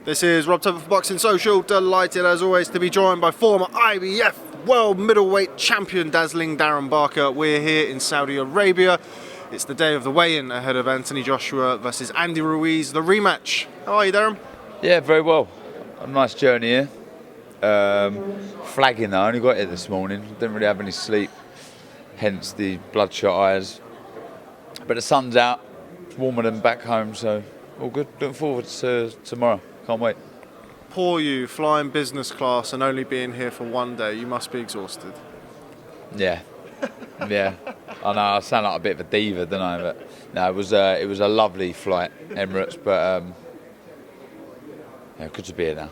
This is Rob Tupper for Boxing Social. Delighted as always to be joined by former IBF World Middleweight Champion dazzling Darren Barker. We're here in Saudi Arabia. It's the day of the weigh-in ahead of Anthony Joshua versus Andy Ruiz, the rematch. How are you, Darren? Yeah, very well. A nice journey here. Flagging though, I only got here this morning. Didn't really have any sleep, hence the bloodshot eyes. But the sun's out, it's warmer than back home, so all good. Looking forward to tomorrow. Can't wait. Poor you, flying business class and only being here for one day. You must be exhausted. Yeah, yeah. I know I sound like a bit of a diva, don't I? But no, it was a lovely flight, Emirates. But yeah, good to be here now.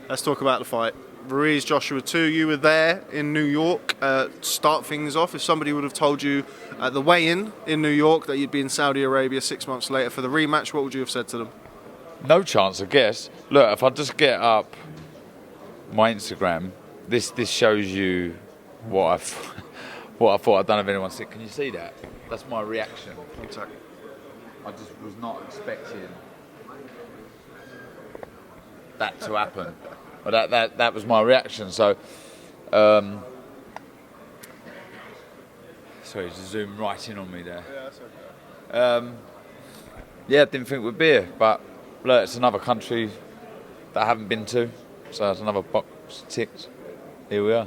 Let's talk about the fight. Ruiz-Joshua 2, you were there in New York. Start things off, if somebody would have told you at the weigh-in in New York that you'd be in Saudi Arabia 6 months later for the rematch, what would you have said to them? No chance, I guess. Look, if I just get up my Instagram, this shows you what I thought. I don't have anyone see. Can you see that? That's my reaction. Contact. I just was not expecting that to happen. But that was my reaction. So, sorry, just zoom right in on me there. Yeah, that's okay. Yeah, I didn't think we'd be here, but look, it's another country that I haven't been to, so it's another box ticked. Here we are.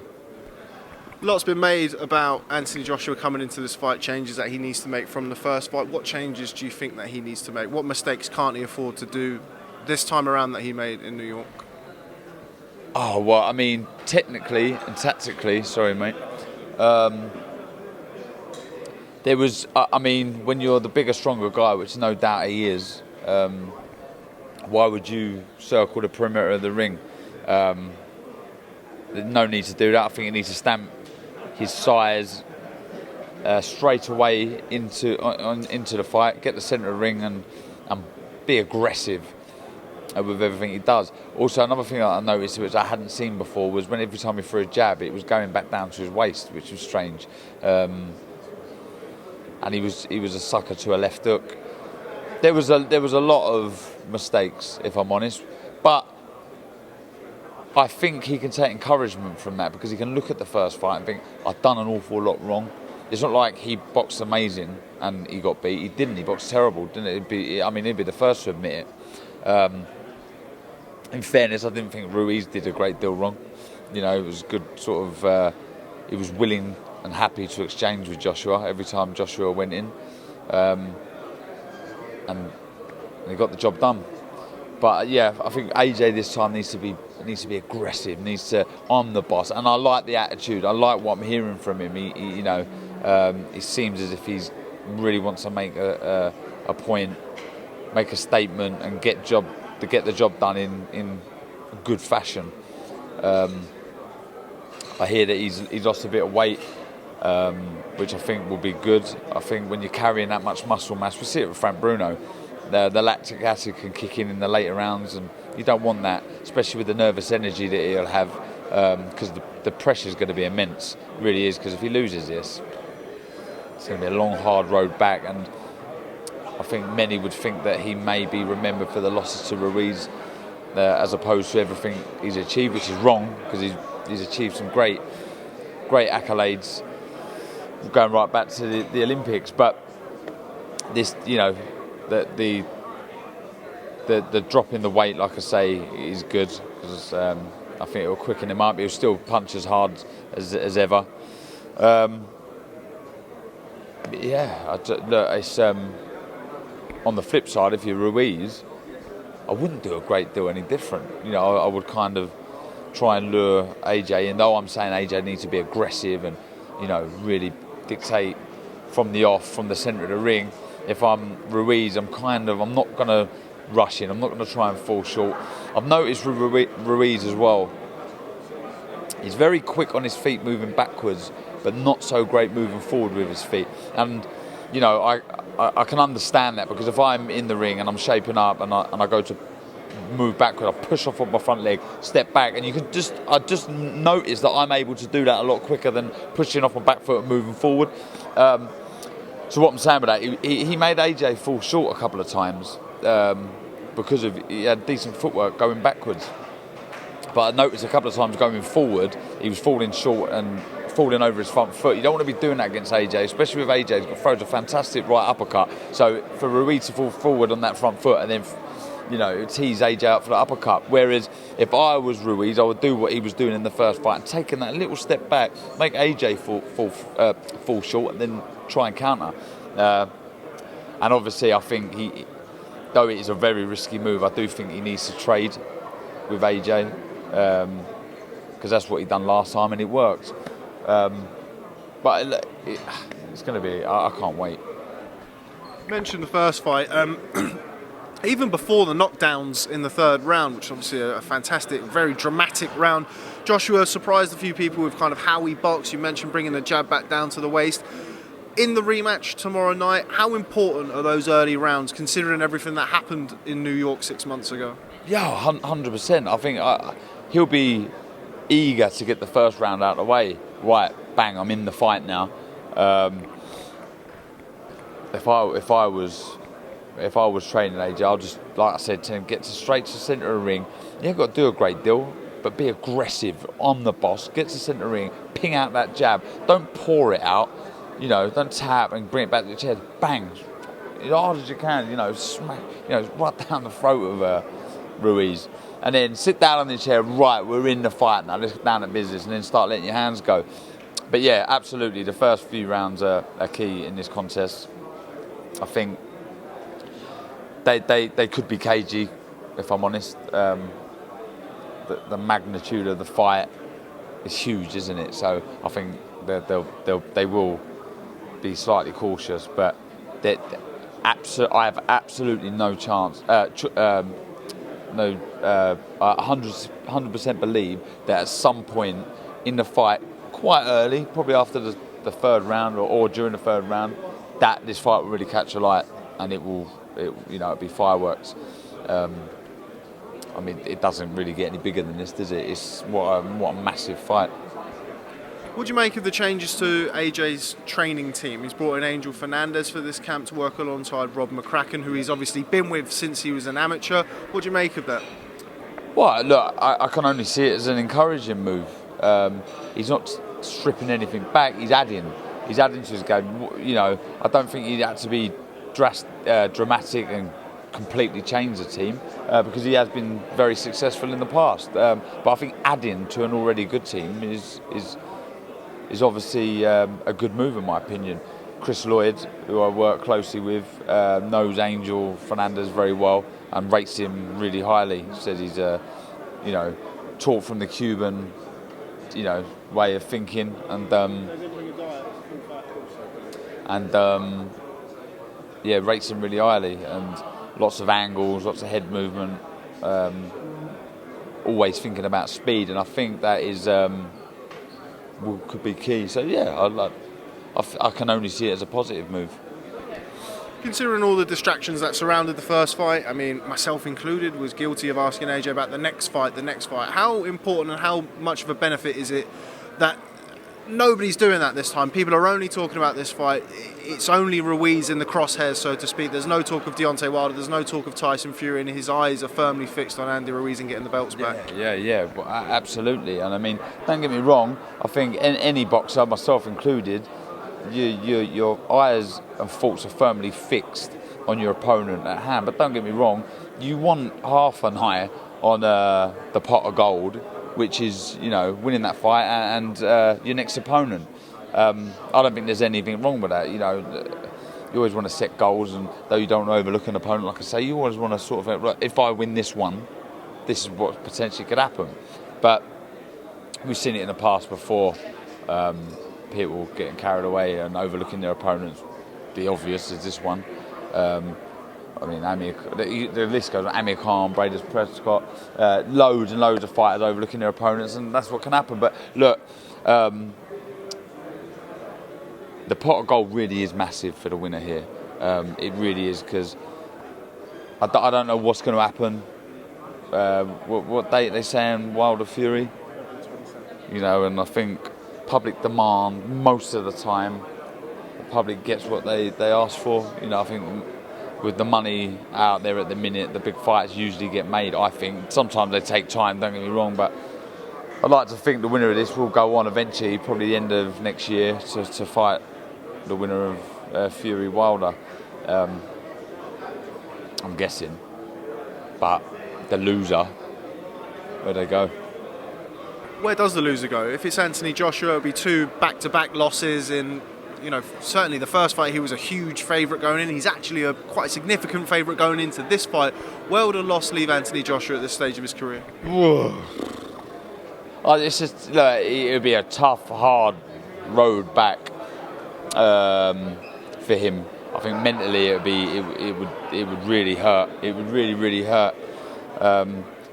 Lots been made about Anthony Joshua coming into this fight, changes that he needs to make from the first fight. What changes do you think that he needs to make? What mistakes can't he afford to do this time around that he made in New York? Oh, well, I mean, technically and tactically, sorry, mate, there was, I mean, when you're the bigger, stronger guy, which no doubt he is, why would you circle the perimeter of the ring? There's no need to do that. I think he needs to stamp his size straight away into the fight, get the centre of the ring and be aggressive with everything he does. Also, another thing that I noticed, which I hadn't seen before, was when every time he threw a jab, it was going back down to his waist, which was strange. And he was a sucker to a left hook. There was a lot of mistakes, if I'm honest, but I think he can take encouragement from that because he can look at the first fight and think, I've done an awful lot wrong. It's not like he boxed amazing and he got beat. He didn't. He boxed terrible, didn't it? He'd be the first to admit it. In fairness, I didn't think Ruiz did a great deal wrong. You know, it was good sort of. He was willing and happy to exchange with Joshua every time Joshua went in, and he got the job done. But yeah, I think AJ this time needs to be aggressive. Needs to. I'm the boss, and I like the attitude. I like what I'm hearing from him. It seems as if he's really wants to make a point, make a statement, and get the job done in good fashion. I hear that he's lost a bit of weight, which I think will be good. I think when you're carrying that much muscle mass, we see it with Frank Bruno, the lactic acid can kick in the later rounds, and you don't want that, especially with the nervous energy that he'll have, because the pressure is going to be immense. It really is, because if he loses this, it's going to be a long, hard road back, and I think many would think that he may be remembered for the losses to Ruiz as opposed to everything he's achieved, which is wrong, because he's achieved some great accolades going right back to the Olympics. But this, the drop in the weight, like I say, is good, because I think it will quicken him up. He'll still punch as hard as ever. It's on the flip side, if you're Ruiz, I wouldn't do a great deal any different. I would kind of try and lure AJ in, though I'm saying AJ needs to be aggressive and, really dictate from the centre of the ring. If I'm Ruiz, I'm not going to rush in. I'm not going to try and fall short. I've noticed with Ruiz as well, he's very quick on his feet moving backwards, but not so great moving forward with his feet. And, I can understand that, because if I'm in the ring and I'm shaping up and I go to move backward, I push off on my front leg, step back, and I just notice that I'm able to do that a lot quicker than pushing off my back foot and moving forward. So what I'm saying about that, he made AJ fall short a couple of times. because he had decent footwork going backwards. But I noticed a couple of times going forward, he was falling short and falling over his front foot. You don't want to be doing that against AJ, especially with AJ. He's throws a fantastic right uppercut. So for Ruiz to fall forward on that front foot and then, tease AJ out for the uppercut. Whereas if I was Ruiz, I would do what he was doing in the first fight and taking that little step back, make AJ fall short, and then try and counter. And obviously, I think though it is a very risky move, I do think he needs to trade with AJ. Because that's what he done last time and it worked. But it's going to be. I can't wait. You mentioned the first fight. Even before the knockdowns in the third round, which is obviously a fantastic, very dramatic round, Joshua surprised a few people with kind of how he boxed. You mentioned bringing the jab back down to the waist. In the rematch tomorrow night, how important are those early rounds, considering everything that happened in New York 6 months ago? Yeah, 100%. I think he'll be eager to get the first round out of the way. Right, bang! I'm in the fight now. If I was training AJ, I'll just, like I said to him, get straight to the centre of the ring. You ain't got to do a great deal, but be aggressive on the boss. Get to the centre of the ring, ping out that jab. Don't pour it out. Don't tap and bring it back to the chest. Bang, as hard as you can. Smack. Right down the throat of Ruiz, and then sit down on the chair. Right, we're in the fight now. Let's get down to business, and then start letting your hands go. But yeah, absolutely, the first few rounds are key in this contest. I think they could be cagey, if I'm honest. The magnitude of the fight is huge, isn't it? So I think they will be slightly cautious, but I have absolutely no chance. 100% believe that at some point in the fight, quite early, probably after the third round or during the third round, that this fight will really catch a light, and it'll be fireworks. It doesn't really get any bigger than this, does it? It's what a massive fight. What do you make of the changes to AJ's training team? He's brought in Angel Fernandez for this camp to work alongside Rob McCracken, who he's obviously been with since he was an amateur. What do you make of that? Well, look, I can only see it as an encouraging move. He's not stripping anything back. He's adding to his game. I don't think he had to be dramatic and completely change the team because he has been very successful in the past. But I think adding to an already good team is obviously a good move in my opinion. Chris Lloyd, who I work closely with, knows Angel Fernandez very well and rates him really highly. Says he's taught from the Cuban, way of thinking, rates him really highly, and lots of angles, lots of head movement, always thinking about speed, and I think that is could be key. So yeah, I can only see it as a positive move. Considering all the distractions that surrounded the first fight, I mean, myself included, was guilty of asking AJ about the next fight. How important and how much of a benefit is it that nobody's doing that this time? People are only talking about this fight. It's only Ruiz in the crosshairs, so to speak. There's no talk of Deontay Wilder. There's no talk of Tyson Fury, and his eyes are firmly fixed on Andy Ruiz and getting the belts back. Yeah, well, absolutely. And I mean, don't get me wrong. I think any boxer, myself included, your eyes and thoughts are firmly fixed on your opponent at hand. But don't get me wrong, you want half an eye on the pot of gold, which is winning that fight and your next opponent. I don't think there's anything wrong with that. You always want to set goals, and though you don't want to overlook an opponent, like I say, you always want to sort of, if I win this one, this is what potentially could happen. But we've seen it in the past before. People getting carried away and overlooking their opponents. The obvious is this one. The list goes on. Amir Khan, Brady Prescott, loads and loads of fighters overlooking their opponents, and that's what can happen. But look, the pot of gold really is massive for the winner here. It really is, because I don't know what's going to happen. What date they saying Wilder Fury? And I think public demand most of the time, the public gets what they ask for. I think with the money out there at the minute, the big fights usually get made, I think. Sometimes they take time, don't get me wrong, but I'd like to think the winner of this will go on eventually, probably the end of next year, to fight the winner of Fury Wilder. I'm guessing. But the loser, where'd they go? Where does the loser go? If it's Anthony Joshua, it'll be 2 back-to-back losses in, certainly the first fight he was a huge favourite going in. He's actually a quite significant favourite going into this fight. Where would a loss leave Anthony Joshua at this stage of his career? It's just, it would be a tough, hard road back for him. I think mentally it would really hurt. It would really hurt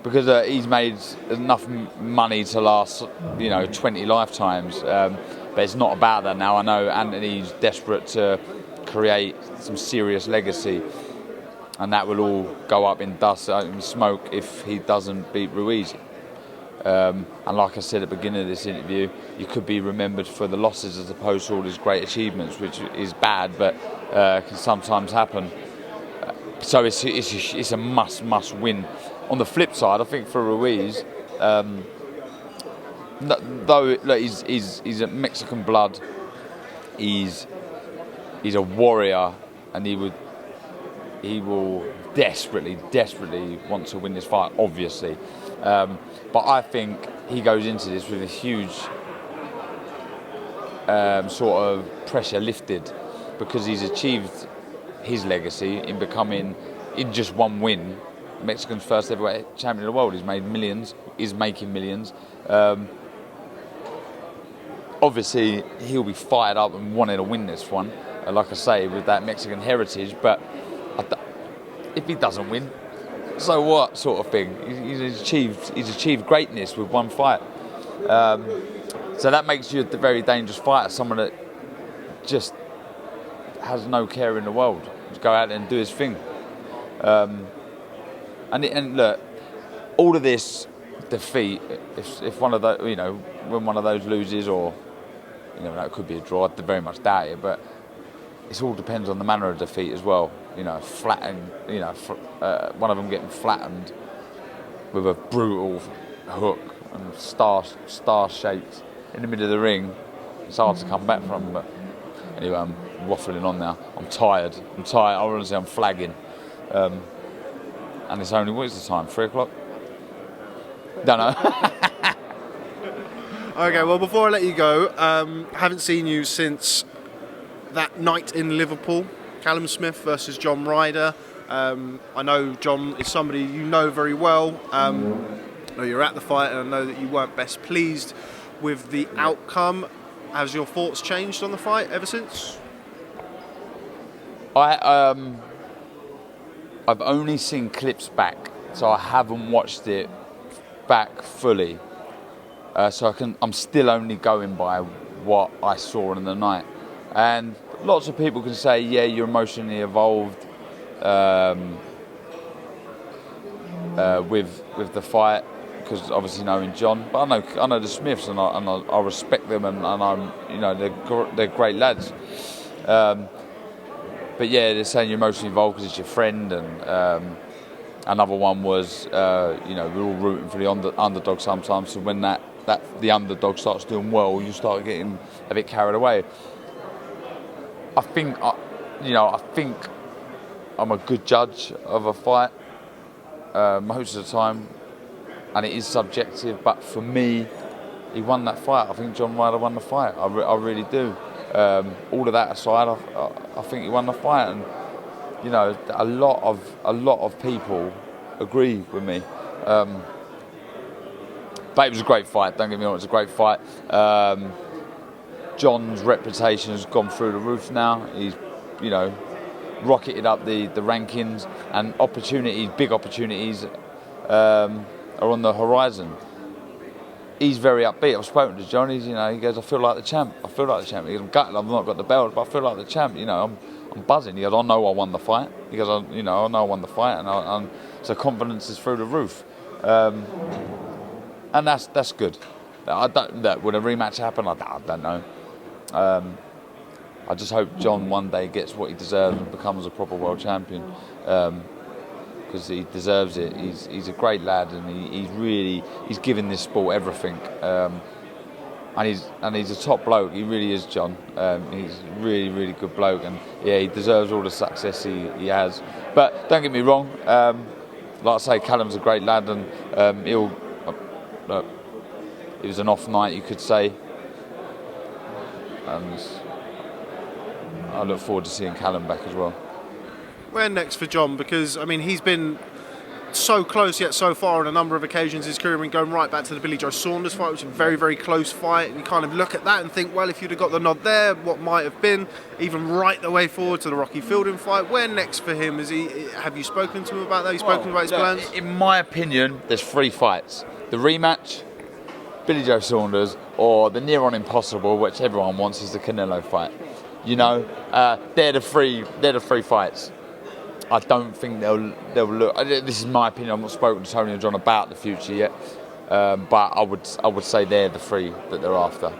because he's made enough money to last 20 lifetimes. But it's not about that now. I know Anthony's desperate to create some serious legacy, and that will all go up in dust and smoke if he doesn't beat Ruiz. And like I said at the beginning of this interview, you could be remembered for the losses as opposed to all his great achievements, which is bad, but can sometimes happen. So it's a must win. On the flip side, I think for Ruiz, though he's a Mexican blood, he's a warrior, and he will desperately want to win this fight, obviously. But I think he goes into this with a huge sort of pressure lifted, because he's achieved his legacy in becoming, in just one win, Mexican's first ever champion of the world. He's made millions, is making millions. Obviously, he'll be fired up and wanting to win this one, like I say, with that Mexican heritage. But if he doesn't win, so what, sort of thing. He's achieved greatness with one fight. So that makes you a very dangerous fighter, someone that just has no care in the world. Just go out there and do his thing. And look, all of this defeat, if one of those, when one of those loses, or that could be a draw, I very much doubt it, but it all depends on the manner of defeat as well. Flattened, one of them getting flattened with a brutal hook and star shaped in the middle of the ring. It's hard to come back from, but anyway, I'm waffling on now. I'm tired. Honestly, I'm flagging. And it's only, what is the time? 3 o'clock? Don't know. Okay, well, before I let you go, haven't seen you since that night in Liverpool, Callum Smith versus John Ryder. I know John is somebody you know very well. I know you're at the fight, and I know that you weren't best pleased with the outcome. Has your thoughts changed on the fight ever since? I've only seen clips back, so I haven't watched it back fully. So I'm still only going by what I saw in the night. And lots of people can say, yeah, you're emotionally involved with the fight, because obviously knowing John, but I know the Smiths, and I respect them, and I'm they're great lads. But yeah, they're saying you're emotionally involved because it's your friend, and another one was we're all rooting for the underdog sometimes. So when that the underdog starts doing well, you start getting a bit carried away. I think I'm a good judge of a fight most of the time, and it is subjective. But for me, he won that fight. I think John Ryder won the fight. I really do. All of that aside, I think he won the fight, and a lot of people agree with me. But it was a great fight. Don't get me wrong, it was a great fight. John's reputation has gone through the roof now. He's, rocketed up the rankings, and big opportunities, are on the horizon. He's very upbeat. I've spoken to John. He goes, I feel like the champ. He goes, I'm gutted I've not got the belt, but I feel like the champ. I'm buzzing. He goes, I know I won the fight. He goes, I know I won the fight, and so confidence is through the roof. And that's good. Would a rematch happen? I don't know. I just hope John one day gets what he deserves and becomes a proper world champion, because he deserves it. He's a great lad, and he's given this sport everything. And he's a top bloke. He really is, John. He's a really, really good bloke, and yeah, he deserves all the success he has. But don't get me wrong. Like I say, Callum's a great lad, and it was an off night, you could say. And I look forward to seeing Callum back as well. Where next for John? Because I mean, he's been so close yet so far on a number of occasions in his career, and going right back to the Billy Joe Saunders fight, which is a very, very close fight. And you kind of look at that and think, well, if you'd have got the nod there, what might have been? Even right the way forward to the Rocky Fielding fight. Where next for him? Have you spoken to him about that? Have you spoken about his plans? In my opinion, there's 3 fights: the rematch, Billy Joe Saunders, or the near on impossible, which everyone wants, is the Canelo fight. You know, they're the three fights. I don't think they'll look. This is my opinion. I've not spoken to Tony and John about the future yet, but I would say they're the 3 that they're after.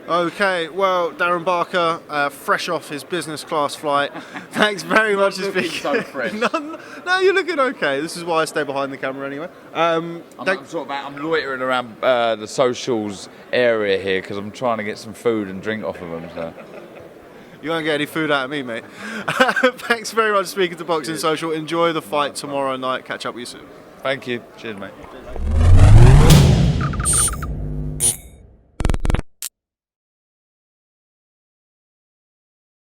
Okay, well, Darren Barker, fresh off his business class flight. Thanks very much for speaking. So fresh. No, you're looking okay. This is why I stay behind the camera anyway. I'm loitering around the socials area here because I'm trying to get some food and drink off of them. So. You won't get any food out of me, mate. Thanks very much for speaking to Boxing Cheers. Social. Enjoy the fight tomorrow night. Catch up with you soon. Thank you. Cheers, mate.